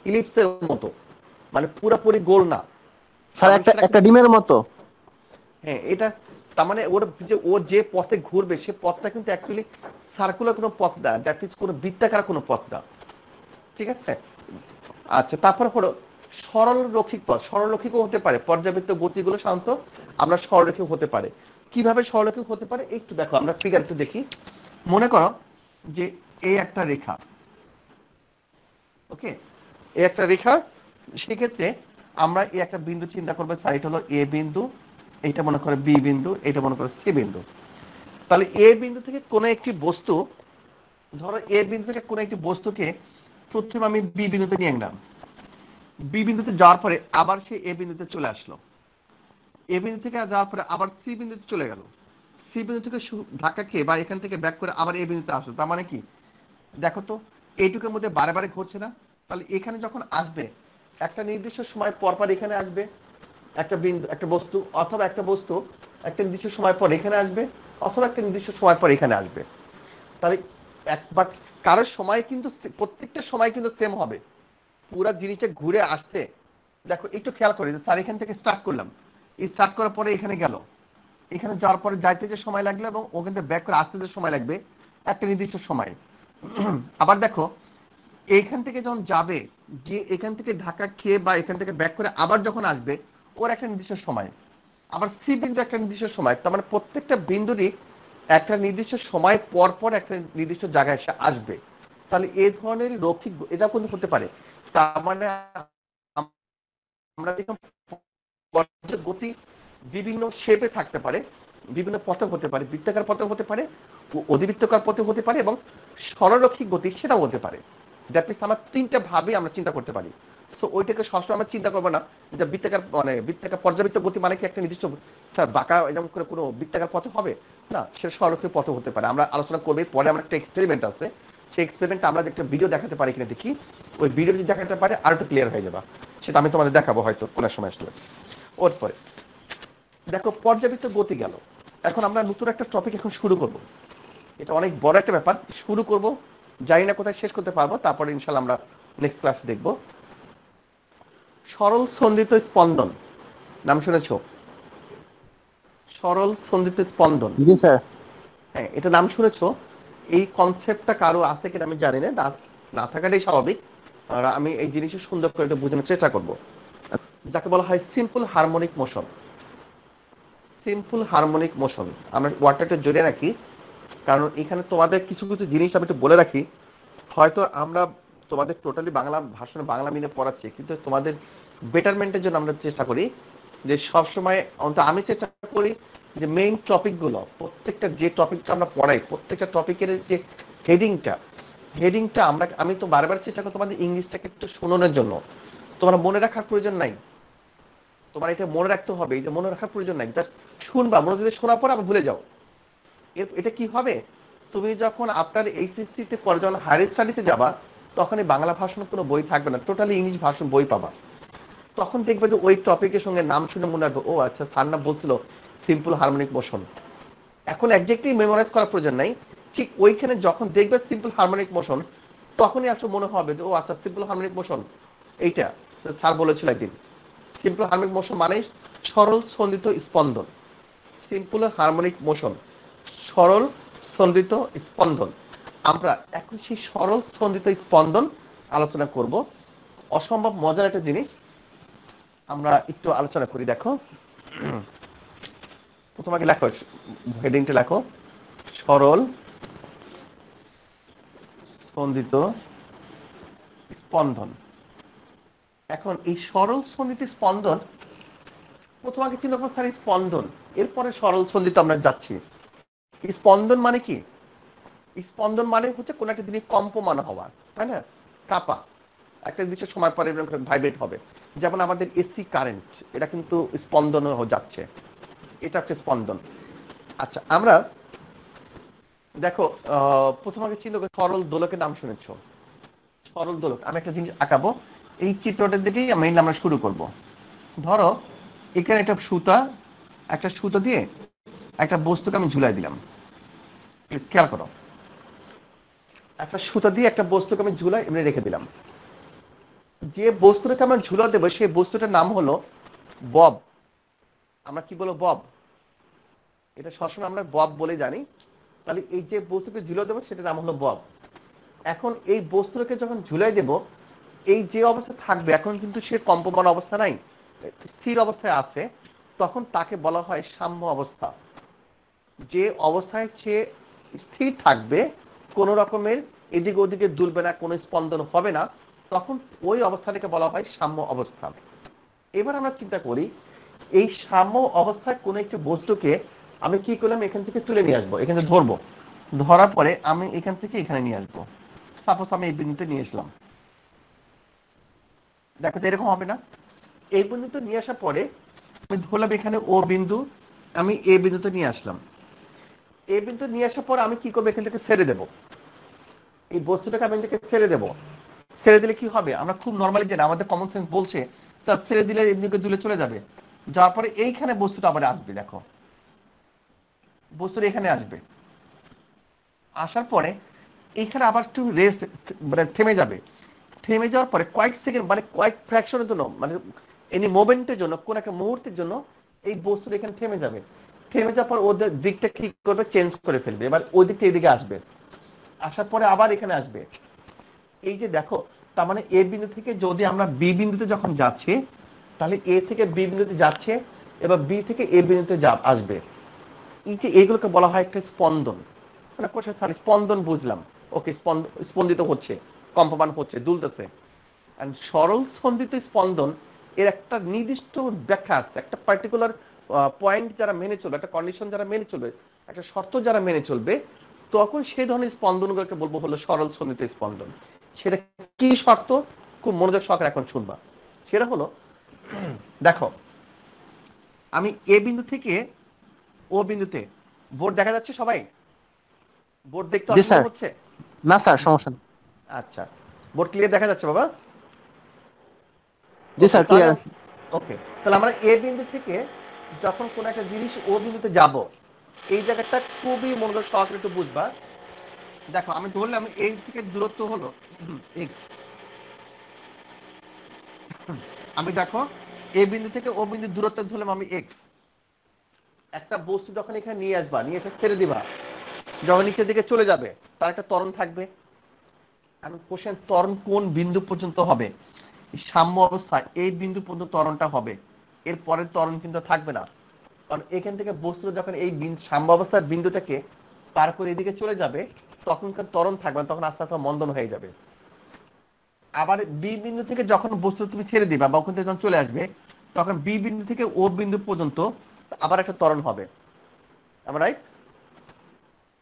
ইলিপসের মতো, মানে পুরোপুরি গোল না স্যার একটা ডিমের মতো। হ্যাঁ, এটা তার মানে ও যে পথে ঘুরবে সে পথটা কিন্তু অ্যাকচুয়ালি সার্কুলার কোনো পথ না, দ্যাট মিন্স কোনো বৃত্তাকার কোনো পথ না। ঠিক আছে, আচ্ছা, তারপর হলো সরলরৈখিক পথ। সরলরৈখিকও হতে পারে, পর্যাবৃত্ত গতিগুলো সাধারণত আমরা সরলরৈখিক হতে পারে। কিভাবে সরলরৈখিক হতে পারে একটু দেখো, আমরা ফিগার একটু দেখি। মনে করো যে এই একটা রেখা, ওকে, এই একটা রেখা, সেক্ষেত্রে আমরা এই একটা বিন্দু চিন্তা করবো, সাইড হলো এ বিন্দু, এইটা মনে করো বি বিন্দু, এটা মনে করো সি বিন্দু। তাহলে এ বিন্দু থেকে কোনো একটি বস্তু, ধরো এ বিন্দু থেকে কোনো একটি বস্তুকে প্রথমে আমি বি বিন্দুতে নিয়ে গেলাম, বি বিন্দুতে যাওয়ার পরে আবার সে এ বিন্দুতে চলে আসলো, এ বিন্দু থেকে যাওয়ার পরে আবার সি বিন্দুতে চলে গেল, সি বিন্দু থেকে ধাক্কা খেয়ে বা এখান থেকে ব্যাক করে আবার এ বিন্দুতে আসলো। তার মানে কি, দেখো তো এইটুকুর মধ্যে বারে বারে ঘুরছে না? তাহলে এখানে যখন আসবে একটা নির্দিষ্ট সময় পর পর এখানে আসবে একটা বিন্দু, একটা বস্তু, অথবা একটা বস্তু একটা নির্দিষ্ট সময় পর এখানে আসবে, অথবা একটা নির্দিষ্ট সময় পর এখানে আসবে। তাহলে একবার কারোর সময় কিন্তু প্রত্যেকটা সময় কিন্তু সেম হবে, পুরা জিনিসটা ঘুরে আসতে। দেখো একটু খেয়াল করে, স্যার এখান থেকে স্টার্ট করলাম, স্টার্ট করার পরে এখানে গেল, এখানে যাওয়ার পরে যাইতে যে সময় লাগলো এবং ওখান থেকে ব্যাক করে আসতে যে সময় লাগবে একটা নির্দিষ্ট সময়। আবার দেখো এইখান থেকে যখন যাবে, যে এখান থেকে ধাক্কা খেয়ে বা এখান থেকে ব্যাক করে আবার যখন আসবে ওর একটা নির্দিষ্ট সময়, আবার সি বিন্দু একটা নির্দিষ্ট সময়। তার মানে প্রত্যেকটা বিন্দুরই একটা নির্দিষ্ট সময় পর পর একটা নির্দিষ্ট জায়গায় এসে আসবে। তাহলে এই ধরনের রৈখিক এটা কিন্তু হতে পারে। তার মানে আমরা দেখলাম গতি বিভিন্ন শেপে থাকতে পারে, বিভিন্ন পথে হতে পারে, বৃত্তাকার পথে হতে পারে, অধিবৃত্তাকার পথে হতে পারে, এবং সরলরৈখিক গতি সেটাও হতে পারে। দ্যাট মিনস আমরা তিনটা ভাবে আমরা চিন্তা করতে পারি। সো ওইটাকে সবসময় আমরা চিন্তা করবো না যে বৃত্তাকার পর্যাবৃত্ত গতি মানে কি একটা নির্দিষ্ট বাঁকা এরকম করে কোনো বৃত্তাকার পথে হবে না, সেটা সরলরৈখিক পথে হতে পারে। আমরা আলোচনা করবো পরে, আমরা একটা এক্সপেরিমেন্ট আছে, সেই এক্সপেরিমেন্ট আমরা একটা ভিডিও দেখাতে পারি কিনা দেখি। ওই ভিডিও যদি দেখাতে পারে আর একটু ক্লিয়ার হয়ে যাবে, সেটা আমি তোমাদের দেখাবো হয়তো কোনো সময় আসলে। ওর পরে দেখো পর্যাবৃত্ত গতি গেল, এখন আমরা নতুন একটা টপিক এখন শুরু করব। এটা অনেক বড় একটা ব্যাপার, শুরু করব, জানি না কোথায় শেষ করতে পারবো, তারপরে ইনশাল্লাহ আমরা নেক্সট ক্লাসে দেখব। সরল সন্ধিত স্পন্দন নাম শুনেছো? সরল সন্ধিত স্পন্দন, জি স্যার। হ্যাঁ এটা নাম শুনেছো। এই কনসেপ্টটা কারো আছে কিনা আমি জানি না, না থাকাটাই স্বাভাবিক। আর আমি এই জিনিসটা সুন্দর করে একটু বোঝানোর চেষ্টা করব, যাকে বলা হয় simple harmonic motion. Simple harmonic motion আমরা ওয়ার্ডটা একটু জড়িয়ে রাখি, কারণ এখানে তোমাদের কিছু কিছু জিনিস আমি একটু বলে রাখি। হয়তো আমরা তোমাদের টোটালি বাংলা ভাষণে বাংলা মিলে পড়াচ্ছি, কিন্তু তোমাদের বেটারমেন্টের জন্য আমরা চেষ্টা করি যে সবসময়, অন্তত আমি চেষ্টা করি যে মেইন টপিকগুলো, প্রত্যেকটা যে টপিকটা আমরা পড়াই, প্রত্যেকটা টপিকের যে হেডিংটা আমি তো বারবার চেষ্টা করি তোমাদের ইংলিশটাকে একটু শোনানোর জন্য। তোমরা মনে রাখার প্রয়োজন নাই, তোমার এটা মনে রাখতে হবে, এটা মনে রাখার প্রয়োজন নাই, জাস্ট শুনবা, মনে যদি শোনার পর আবার ভুলে যাও। এটা কি হবে, তুমি যখন আপনার এইচএসসি তে পরে যখন হায়ার স্টাডিতে যাবা, তখন এই বাংলা ভাষণ কোনো বই থাকবে না, টোটালি ইংলিশ ভাষণ বই পাবা। তখন দেখবে যে ওই টপিকের সঙ্গে নাম শুনে মনে রাখবে, ও আচ্ছা স্যার না বলছিল সিম্পল হারমোনিক মোশন। এখন একজ্যাক্টলি মেমোরাইজ করার প্রয়োজন নাই, ঠিক ওইখানে যখন দেখবে সিম্পল হারমোনিক মোশন, তখনই আসলে মনে হবে যে ও আচ্ছা সিম্পল হারমোনিক মোশন এইটা স্যার বলেছিল একদিন। সিম্পল হারমোনিক মোশন মানে সরল সন্ধিত স্পন্দন। সিম্পল হারমোনিক মোশন, সরল সন্ধিত স্পন্দন। আমরা এখন সেই সরল সন্ধিত স্পন্দন আলোচনা করব। অসম্ভব মজার একটা জিনিস, আমরা একটু আলোচনা করি। দেখো প্রথমে লেখো, হেডিংটা লেখো, সরল সন্ধিত স্পন্দন। এখন এই সরল সন্ধিত স্পন্দন, প্রথম আগে ছিল স্যার স্পন্দন, এরপরে সরল সন্ধিত আমরা যাচ্ছি। স্পন্দন মানে কি? স্পন্দন মানে হচ্ছে কোন একটা জিনিস কম্পমান হওয়া, তাই না, কাঁপা, একটা বিশেষ সময় পরে ভাইব্রেট হবে। যেমন আমাদের এসি কারেন্ট, এটা কিন্তু স্পন্দন যাচ্ছে, এটা একটা স্পন্দন। আচ্ছা আমরা দেখো প্রথম আগে ছিল সরল দোলকের নাম শুনেছ? সরল দোলক, আমি একটা জিনিস আঁকাবো, এই চিত্রটা দিকেই আমরা শুরু করব। ধরো এখানে একটা সুতা দিয়ে একটা বস্তুকে আমি ঝুলাই দিলাম, খেয়াল করো, একটা সুতা দিয়ে একটা বস্তুকে আমি ঝুলাই এমনি রেখে দিলাম। যে বস্তুটাকে আমরা ঝুলা দেবো সেই বস্তুটার নাম হলো বব। আমরা কি বলবো? বব। এটা সবসময় আমরা বব বলে জানি। তাহলে এই যে বস্তুকে ঝুলা দেবো সেটার নাম হলো বব। এখন এই বস্তুটাকে যখন ঝুলাই দেব, এই যে অবস্থা থাকবে, এখন কিন্তু সে কম্পমান অবস্থা নাই, স্থির অবস্থায় আছে, তখন তাকে বলা হয় সাম্য অবস্থা। যে অবস্থায় সে স্থির থাকবে, কোন রকমের এদিকে ওদিকে দুলবে না, কোনো স্পন্দন হবে না, তখন ওই অবস্থাটাকে বলা হয় সাম্য অবস্থা। এবার আমরা চিন্তা করি, এই সাম্য অবস্থায় কোন একটি বস্তুকে আমি কি করলাম, এখান থেকে তুলে নিয়ে আসবো, এখানে ধরবো, ধরার পরে আমি এখান থেকে এখানে নিয়ে আসবো। সাপোজ আমি এই বিন্দুতে নিয়ে আসলাম, দেখো তো এরকম হবে না? এই বিন্দুতে নিয়ে আসার পরে আমি ধরলাম এখানে ও বিন্দু, আমি এ বিন্দুতে নিয়ে আসলাম। এই বিন্দু নিয়ে আসার পর আমি কি করবো, এখান থেকে ছেড়ে দেবো, এই বস্তুটাকে আমি এখান থেকে ছেড়ে দেবো। ছেড়ে দিলে কি হবে, আমরা খুব নর্মালি জানি, আমাদের কমন সেন্স বলছে তার ছেড়ে দিলে এমনিকে দূরে চলে যাবে। যাওয়ার পরে এইখানে বস্তুটা আবার আসবে, দেখো বস্তুটা এখানে আসবে, আসার পরে এইখানে আবার একটু রেস্ট, মানে থেমে যাবে। থেমে যাওয়ার পরে কয়েক সেকেন্ড, মানে কয়েক ফ্র্যাকশনের জন্য, মানে এনি মোমেন্টের জন্য, কোন একটা মুহূর্তের জন্য এই বস্তুটা এখানে থেমে যাবে। থেমে যাওয়ার পর ওদের দিকটা কি করবে, চেঞ্জ করে ফেলবে, এবার ওই দিকটা এদিকে আসবে, আসার পরে আবার এখানে আসবে। এই যে দেখো, তার মানে এ বিন্দু থেকে যদি আমরা বি বিন্দুতে যখন যাচ্ছি, তাহলে এ থেকে বি বিন্দুতে যাচ্ছে, এবার বি থেকে এ বিন্দুতে আসবে। এই যে এইগুলোকে বলা হয় একটা স্পন্দন। মানে স্যার স্পন্দন বুঝলাম, ওকে, স্পন্দিত হচ্ছে, কম্পমান হচ্ছে, দুলতেছে। এন্ড সরল স্পন্দিত স্পন্দন এর একটা নির্দিষ্ট ব্যাখ্যা আছে, একটা পার্টিকুলার পয়েন্ট যারা মেনে চলবে, একটা কন্ডিশন যারা মেনে চলবে, একটা শর্ত যারা মেনে চলবে, তখন সেই ধরনের স্পন্দনগুলোকে বলবো হলো সরল স্পন্দিত স্পন্দন। সেটা কি শর্ত, খুব মনোযোগ সহকারে এখন শুনবা। সেটা হলো, দেখো আমি এ বিন্দু থেকে ও বিন্দুতে, বোর্ড দেখা যাচ্ছে সবাই? বোর্ড দেখতে অসুবিধা হচ্ছে? না স্যার, সমস্যা নেই। আচ্ছা, বোর্ড ক্লিয়ার দেখা যাচ্ছে বাবা? জি স্যার, ক্লিয়ার আছে। ওকে, তাহলে আমরা এ বিন্দু থেকে যখন কোন একটা জিনিস ও বিন্দুতে যাব, এই জায়গাটা খুবই মনোযোগ সহকারে একটু বুঝবা। দেখো আমি ধরলাম এই থেকে দূরত্ব হলো x। আমি দেখো এ বিন্দু থেকে ও বিন্দু দূরত্ব ধরলাম আমি x। একটা বস্তু যখন এখানে নিয়ে আসবা, নিয়ে এসে ছেড়ে দিবা, যখন নিচের দিকে চলে যাবে তার একটা ত্বরণ থাকবে। আমি কোশ্চেন, ত্বরণ কোন বিন্দু পর্যন্ত হবে? সাম্য অবস্থায় এই বিন্দু পর্যন্ত ত্বরণটা হবে, এর পরের ত্বরণ কিন্তু থাকবে না। কারণ এখান থেকে বস্তু যখন এই সাম্য অবস্থার বিন্দুটাকে পার করে এদিকে চলে যাবে, তখনকার ত্বরণ থাকবে না, তখন আস্তে আস্তে মন্দন হয়ে যাবে। আবার বি বিন্দু থেকে যখন বস্তু তুমি ছেড়ে দিবা বা ওখান থেকে যখন চলে আসবে, তখন বি বিন্দু থেকে ও বিন্দু পর্যন্ত আবার একটা ত্বরণ হবে। আমরা রাইট?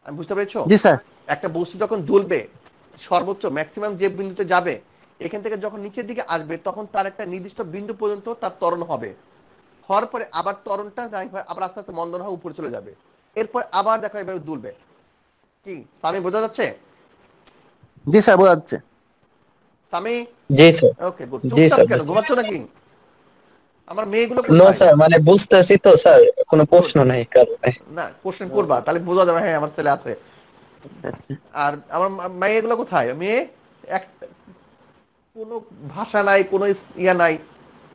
আমি বুঝতে পেরেছো? জি স্যার। একটা বস্তু যখন দুলবে, সর্বোচ্চ ম্যাক্সিমাম যে বিন্দুতে যাবে, এখান থেকে যখন নিচের দিকে আসবে, তখন তার একটা নির্দিষ্ট বিন্দু পর্যন্ত তার ত্বরণ হবে। হওয়ার পরে আবার ত্বরণটা আবার আস্তে আস্তে মন্দন হয়ে উপরে চলে যাবে, এরপর আবার দেখো এভাবে দুলবে। কি সামি বোঝা যাচ্ছে? জি স্যার, বোঝা যাচ্ছে। সামি? জি স্যার। Okay good. জি চুপচাপ স্যার, কেন, বুঝতে ঘুমাচ্ছ নাকি? আমার মেয়েগুলো নো কোথায়? স্যার, মানে বুঝতেছি তো স্যার, কোনো প্রশ্ন নাই কারণে। না, কোশ্চেন করবা তাহলে বোঝা যাবে হ্যাঁ আমার ছেলে আছে। আর আমার মেয়েগুলো কোথায়? মেয়ে এক কোনো ভাষা নাই, কোনো ইয়া নাই।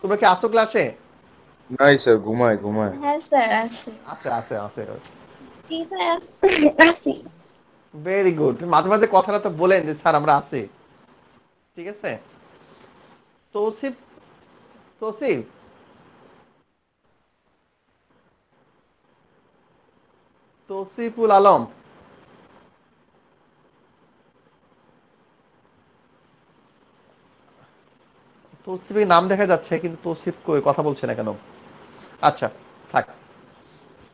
তোমরা কি আসো ক্লাসে? নাই স্যার, ঘুমায় ঘুমায়। হ্যাঁ স্যার আছে। আছে আছে আছে। জি স্যার আছি। Very good. মাঝে মাঝে কথাটা তো বলেন যে স্যার আমরা আছি। ঠিক আছে? তৌসিফ, তৌসিফ তৌসিফুল আলম, তৌসিফের নাম দেখা যাচ্ছে কিন্তু তৌসিফ কই, কথা বলছে না কেন? আচ্ছা থাক।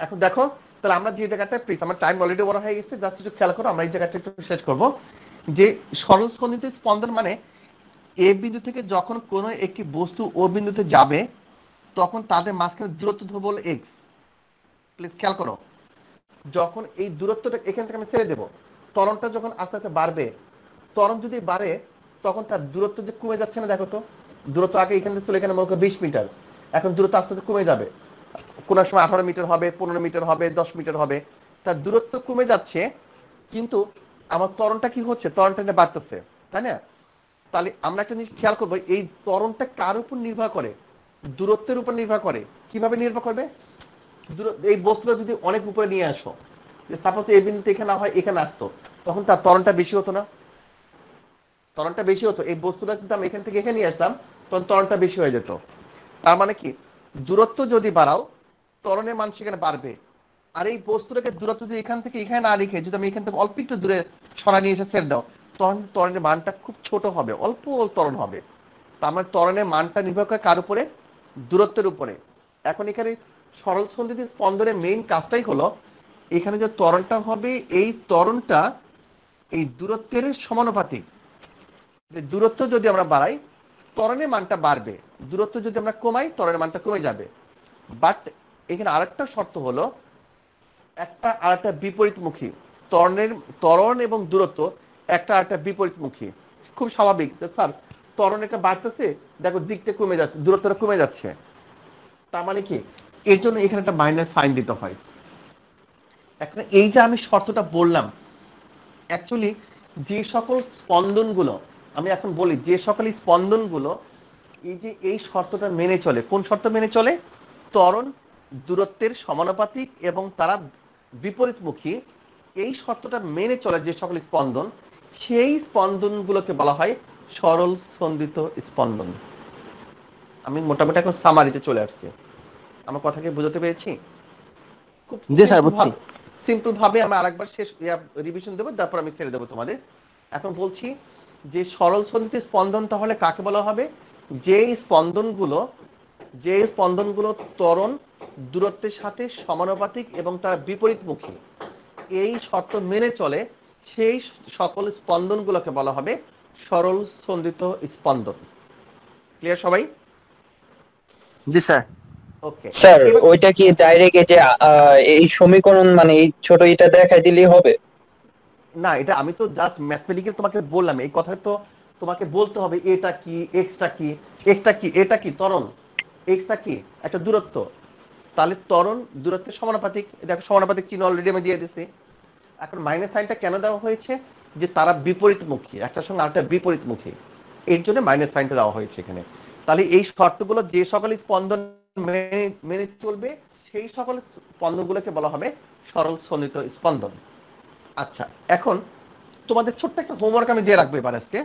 এখন দেখো তাহলে আমরা যে জায়গাটায় প্লিজ, আমার টাইম অলরেডি বড় হয়ে গেছে, জাস্ট একটু খেয়াল করো, আমরা এই জায়গাটা একটু শেষ করব। যে সরল স্পন্দিত স্পন্দন মানে এ বিন্দু থেকে যখন কোনো একটি বস্তু ও বিন্দুতে যাবে, তখন তাদের মাঝখানে দূরত্ব ধরবো হলো x। প্লিজ খেয়াল করো, যখন এই দূরত্বটা এখান থেকে আমি ছেড়ে দেবো, ত্বরণটা যখন আস্তে আস্তে বাড়বে, ত্বরণ যদি বাড়ে তখন তার দূরত্ব যে কমে যাচ্ছে না, দেখো তো দূরত্ব আগে এখান থেকে চলে এখানে মনে করো 20 মিটার, এখন দূরত্ব আস্তে আস্তে কমে যাবে। কোন সময় 18 মিটার হবে, 15 মিটার হবে, 10 মিটার হবে, তার দূরত্ব কমে যাচ্ছে, কিন্তু আমার ত্বরণটা কি হচ্ছে? ত্বরণটা বাড়তেছে, তাই না? তাহলে আমরা একটা জিনিস খেয়াল করবো, এই ত্বরণটা কার উপর নির্ভর করে? দূরত্বের উপর নির্ভর করে। কিভাবে নির্ভর করবে? এই বস্তুটা যদি অনেক উপরে নিয়ে আসো, সাপোজ এই বিন্দুতে এখানে হয়, এখানে আসতো, তখন তার ত্বরণটা বেশি হতো না? ত্বরণটা বেশি হতো। এই বস্তুটা কিন্তু আমি এখান থেকে এখানে নিয়ে আসলাম, তখন ত্বরণটা বেশি হয়ে যেত। তার মানে কি, দূরত্ব যদি বাড়াও, ত্বরণের মান সেখানে বাড়বে। আর এই বস্তুটাকে দূরত্ব যদি এখান থেকে এখানে না রেখে যদি আমি এখান থেকে অল্প একটু দূরে ছড়া নিয়ে এসে ছেড়ে দাও, তখন ত্বরণের মানটা খুব ছোট হবে, অল্প ত্বরণ হবে। তার মানে ত্বরণের মানটা নির্ভর করে কার উপরে? দূরত্বের উপরে। এখন এখানে সরল সন্ধিত স্পন্দনের মেইন কাজটাই হলো, এখানে যে ত্বরণটা হবে, এই ত্বরণটা এই দূরত্বের সমানুপাতিক। দূরত্ব যদি আমরা বাড়াই, ত্বরণের মানটা বাড়বে, দূরত্ব যদি আমরা কমাই, ত্বরণের মানটা কমে যাবে। বাট এখানে আরেকটা শর্ত হলো, একটা আরেকটা বিপরীতমুখী। ত্বরণ এবং দূরত্ব একটা আরেকটা বিপরীতমুখী। খুব স্বাভাবিক স্যার, ত্বরণ একটা বাড়তেছে, দেখো দিকটা কমে যাচ্ছে, দূরত্বটা কমে যাচ্ছে। তার মানে কি, এর জন্য এখানে একটা মাইনাস সাইন দিতে হয়। এখন এই যে আমি শর্তটা বললাম, অ্যাকচুয়ালি যে সকল স্পন্দনগুলো, আমি এখন বলি যে সকল স্পন্দনগুলো এই যে এই শর্তটা মেনে চলে, কোন শর্ত মেনে চলে? ত্বরণ দূরত্বের সমানুপাতিক এবং তারা বিপরীতমুখী, এই শর্তটা মেনে চলে যে সকল স্পন্দন, সেই স্পন্দনগুলোকে বলা হয় সরল স্পন্দিত স্পন্দন। আমি মোটামুটি এখন সামারিতে চলে আসছি। আমার কথাকে বুঝতে পেরেছি? খুব জি স্যার, বুঝছি। সিম্পল ভাবে আমি আরেকবার শেষ রিভিশন দেবো, তারপর আমি ছেড়ে দেবো তোমাদের। এখন বলছি যে সরল স্পন্দিত স্পন্দন তাহলে কাকে বলা হবে? যে স্পন্দনগুলো ত্বরণ দূরত্বের সাথে সমানুপাতিক এবং তার বিপরীতমুখী, এই শর্ত মেনে চলে, সেই সকল স্পন্দনগুলোকে বলা হবে সরল স্পন্দিত স্পন্দন। ক্লিয়ার সবাই? জি স্যার। ওকে স্যার ওইটা কি ডাইরেক্ট এই যে এই সমীকরণ মানে এই ছোট এটা দেখাই দিলেই হবে? না, এটা আমি তো জাস্ট ম্যাথমেটিক্যাল তোমাকে বললাম, এই কথা তো তোমাকে বলতে হবে এটা কি, এক্সটা কি, এক্সটা কি, এটা কি ত্বরণ, এক্সটা কি একটা দূরত্ব, তাহলে ত্বরণ দূরত্বের সমানুপাতিক। দেখো সমানুপাতিক চিহ্ন অলরেডি আমি দিয়ে দিয়েছি। এখন মাইনাস সাইনটা কেন দেওয়া হয়েছে, যে তারা বিপরীতমুখী, একটার সঙ্গে আরেকটা বিপরীতমুখী, এর জন্য মাইনাস সাইনটা দেওয়া হয়েছে এখানে। তাহলে এই শর্তগুলো যে সকল স্পন্দন মেনে চলবে সেই সকল স্পন্দনগুলোকে বলা হবে সরল সন্নিহিত স্পন্দন। আচ্ছা, এখন তোমাদের ছোট্ট একটা হোমওয়ার্ক আমি দিয়ে রাখবো এবার আজকে।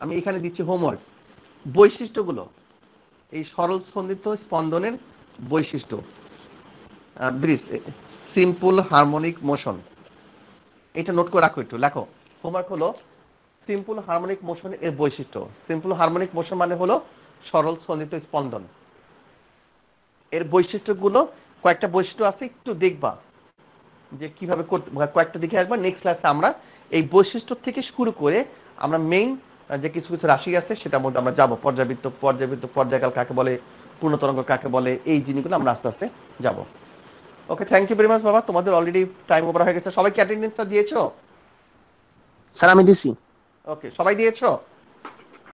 আমি এখানে দিচ্ছি হোমওয়ার্ক, বৈশিষ্ট্যগুলো, এই সরল সন্নিহিত স্পন্দনের বৈশিষ্ট্য, সিম্পল হারমোনিক মোশন, এটা নোট করে রাখো একটু, লেখো। হোমওয়ার্ক হলো সিম্পল হারমোনিক মোশন এর বৈশিষ্ট্য। সিম্পল হারমোনিক মোশন মানে হলো সরল সন্নিহিত স্পন্দন, এর বৈশিষ্ট্যগুলো কয়েকটা বৈশিষ্ট্য আছে, একটু দেখবা যে কিভাবে করতে, কয়েকটা দেখে আসবা। নেক্সট ক্লাসে আমরা এই বৈশিষ্ট্য থেকে শুরু করে আমরা মেইন যে কিছু কিছু রাশি আছে সেটার মধ্যে আমরা যাবো। পর্যাবৃত্ত, পর্যায়কাল কাকে বলে, পূর্ণতরঙ্গ কাকে বলে, এই জিনিসগুলো আমরা আস্তে আস্তে যাবো। ওকে, থ্যাংক ইউ ভেরি মাচ বাবা, তোমাদের অলরেডি টাইম ওভার হয়ে গেছে। সবাই কি অ্যাটেন্ডেন্সটা দিয়েছো? স্যার আমি দিছি। ওকে, সবাই দিয়েছো?